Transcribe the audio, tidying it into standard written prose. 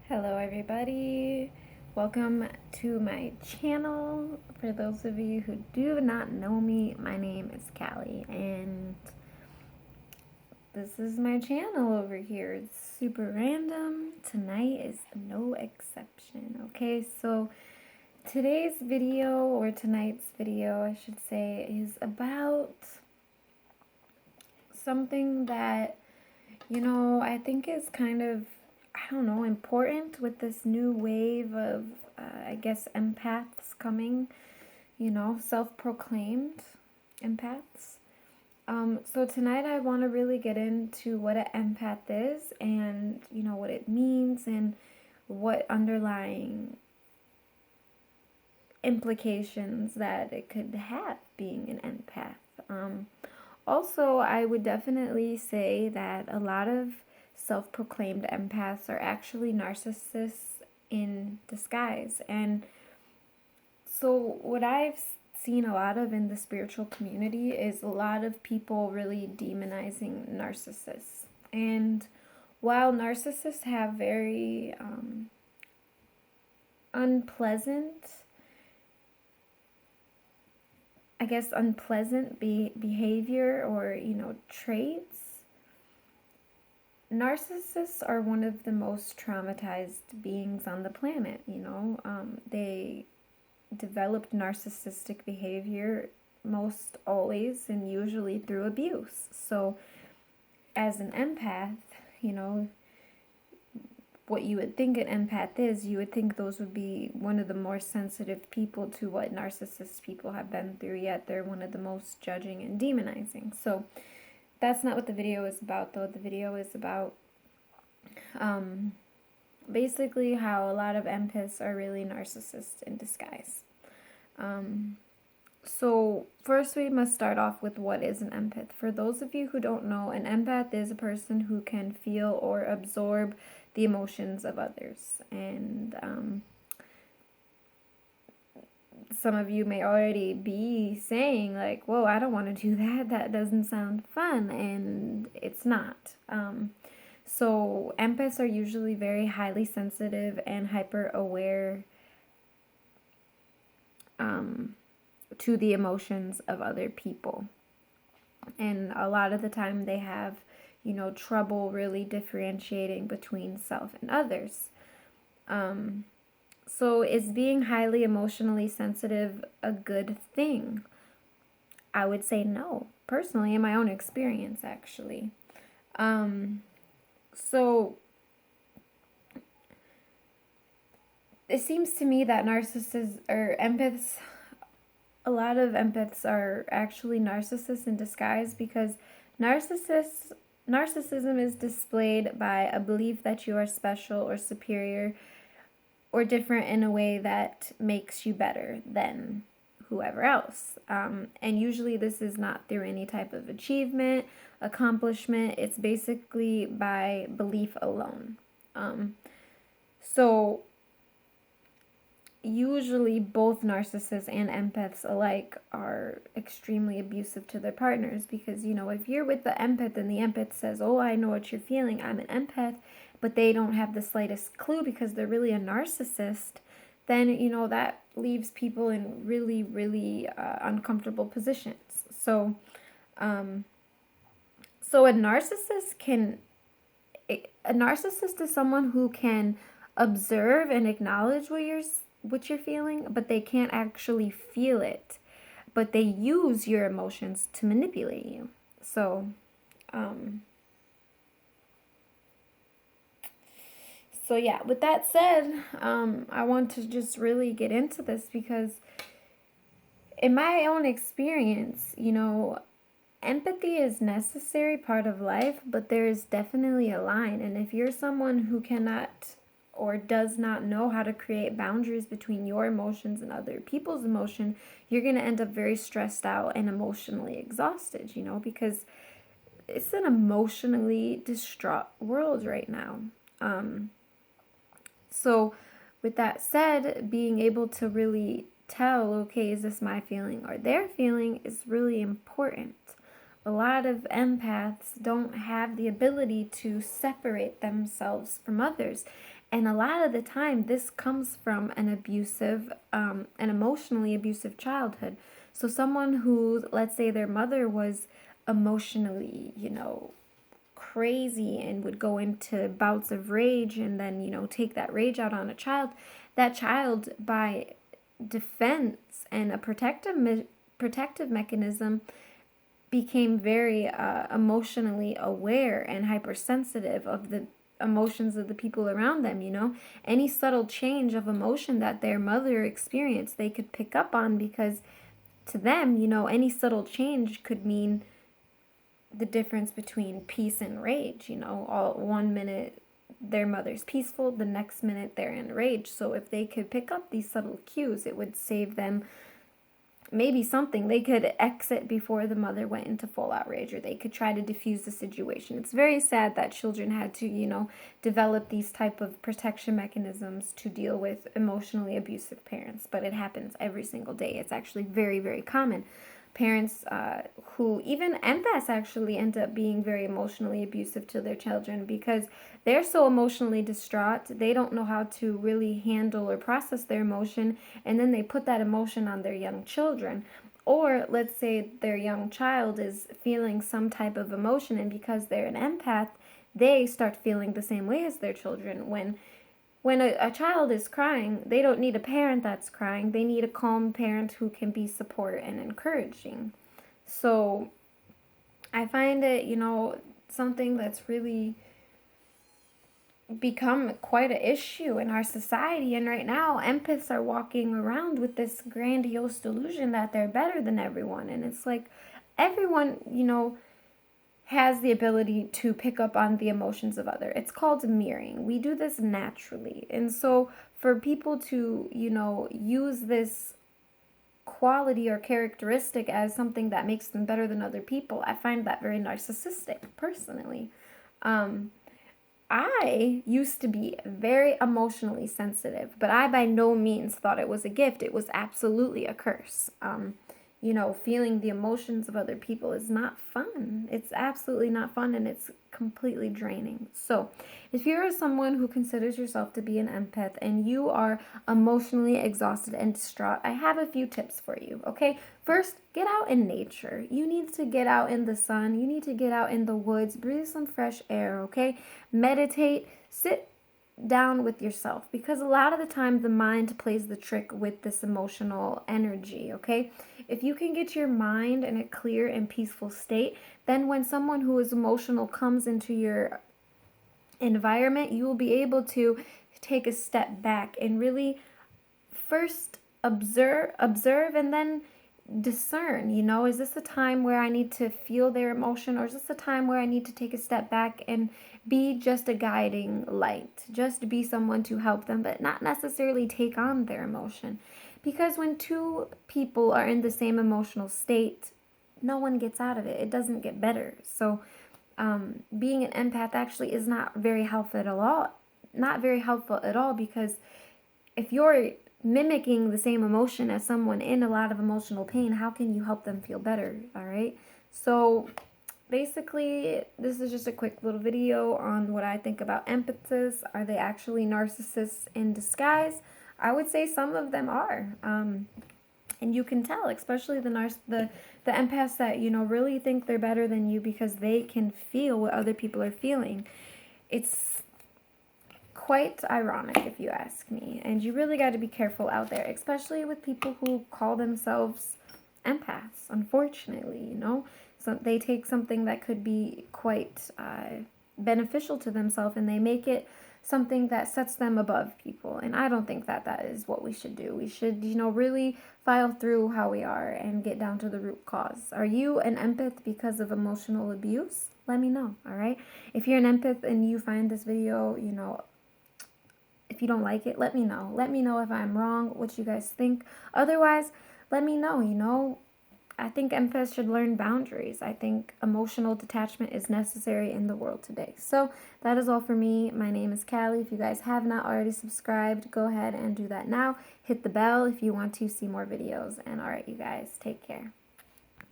Hello everybody, welcome to my channel. For those of you who do not know me, my name is Callie and this is my channel over here. It's super random. Tonight is no exception. Okay, so today's video, or tonight's video I should say, is about something that, I think is kind of, important with this new wave of, empaths coming, self-proclaimed empaths. So tonight I want to really get into what an empath is and, what it means and what underlying implications that it could have being an empath. Also, I would definitely say that a lot of self-proclaimed empaths are actually narcissists in disguise. And so what I've seen a lot of in the spiritual community is a lot of people really demonizing narcissists. And while narcissists have very unpleasant behavior or, traits, narcissists are one of the most traumatized beings on the planet. They developed narcissistic behavior most always and usually through abuse. So as an empath, what you would think an empath is, you would think those would be one of the more sensitive people to what narcissist people have been through, yet they're one of the most judging and demonizing. So that's not what the video is about, though. The video is about basically how a lot of empaths are really narcissists in disguise. So first we must start off with what is an empath. For those of you who don't know, an empath is a person who can feel or absorb the emotions of others. And some of you may already be saying like, whoa, I don't want to do that. That doesn't sound fun. And it's not. So empaths are usually very highly sensitive and hyper aware to the emotions of other people. And a lot of the time they have, trouble really differentiating between self and others. So is being highly emotionally sensitive a good thing? I would say no, personally, in my own experience, actually. So it seems to me that narcissists or empaths, a lot of empaths are actually narcissists in disguise, because narcissism is displayed by a belief that you are special or superior or different in a way that makes you better than whoever else. And usually this is not through any type of achievement, accomplishment. It's basically by belief alone. So usually both narcissists and empaths alike are extremely abusive to their partners, because, if you're with the empath and the empath says, oh, I know what you're feeling, I'm an empath, but they don't have the slightest clue because they're really a narcissist, then, that leaves people in really, really uncomfortable positions. So, a narcissist is someone who can observe and acknowledge what you're feeling, but they can't actually feel it. But they use your emotions to manipulate you. So, yeah, with that said, I want to just really get into this because in my own experience, empathy is necessary part of life, but there is definitely a line. And if you're someone who cannot or does not know how to create boundaries between your emotions and other people's emotion, you're going to end up very stressed out and emotionally exhausted, because it's an emotionally distraught world right now. So with that said, being able to really tell, okay, is this my feeling or their feeling, is really important. A lot of empaths don't have the ability to separate themselves from others. And a lot of the time, this comes from an emotionally abusive childhood. So someone who, let's say their mother was emotionally, crazy and would go into bouts of rage and then, take that rage out on a child, that child, by defense and a protective mechanism, became very emotionally aware and hypersensitive of the emotions of the people around them. Any subtle change of emotion that their mother experienced, they could pick up on, because to them, any subtle change could mean the difference between peace and rage. All 1 minute their mother's peaceful, the next minute they're in rage. So if they could pick up these subtle cues, it would save them maybe something. They could exit before the mother went into full outrage, or they could try to diffuse the situation. It's very sad that children had to, develop these type of protection mechanisms to deal with emotionally abusive parents, but it happens every single day. It's actually very, very common. Parents who, even empaths, actually end up being very emotionally abusive to their children because they're so emotionally distraught. They don't know how to really handle or process their emotion, and then they put that emotion on their young children. Or let's say their young child is feeling some type of emotion, and because they're an empath, they start feeling the same way as their children. When a child is crying, they don't need a parent that's crying. They need a calm parent who can be support and encouraging. So I find it, something that's really become quite an issue in our society. And right now, empaths are walking around with this grandiose delusion that they're better than everyone. And it's like everyone, has the ability to pick up on the emotions of other. It's called mirroring. We do this naturally. And so for people to, use this quality or characteristic as something that makes them better than other people, I find that very narcissistic, personally. I used to be very emotionally sensitive, but I by no means thought it was a gift. It was absolutely a curse. Feeling the emotions of other people is not fun. It's absolutely not fun, and it's completely draining. So if you're someone who considers yourself to be an empath and you are emotionally exhausted and distraught, I have a few tips for you, okay? First, get out in nature. You need to get out in the sun. You need to get out in the woods, breathe some fresh air, okay? Meditate, sit down with yourself, because a lot of the time the mind plays the trick with this emotional energy, okay? If you can get your mind in a clear and peaceful state, then when someone who is emotional comes into your environment, you will be able to take a step back and really first observe and then discern, is this a time where I need to feel their emotion, or is this a time where I need to take a step back and be just a guiding light, just be someone to help them, but not necessarily take on their emotion? Because when two people are in the same emotional state, no one gets out of it. It doesn't get better. So being an empath actually is not very helpful at all, because if you're mimicking the same emotion as someone in a lot of emotional pain, how can you help them feel better? All right. So basically, this is just a quick little video on what I think about empaths. Are they actually narcissists in disguise? I would say some of them are. And you can tell, especially the empaths that, really think they're better than you because they can feel what other people are feeling. It's quite ironic, if you ask me. And you really got to be careful out there, especially with people who call themselves empaths, unfortunately, So they take something that could be quite beneficial to themselves, and they make it something that sets them above people. And I don't think that is what we should do. We should, really file through how we are and get down to the root cause. Are you an empath because of emotional abuse? Let me know, all right? If you're an empath and you find this video, if you don't like it, let me know. Let me know if I'm wrong, what you guys think. Otherwise, let me know, I think empaths should learn boundaries. I think emotional detachment is necessary in the world today. So that is all for me. My name is Kali. If you guys have not already subscribed, go ahead and do that now. Hit the bell if you want to see more videos. And all right, you guys, take care.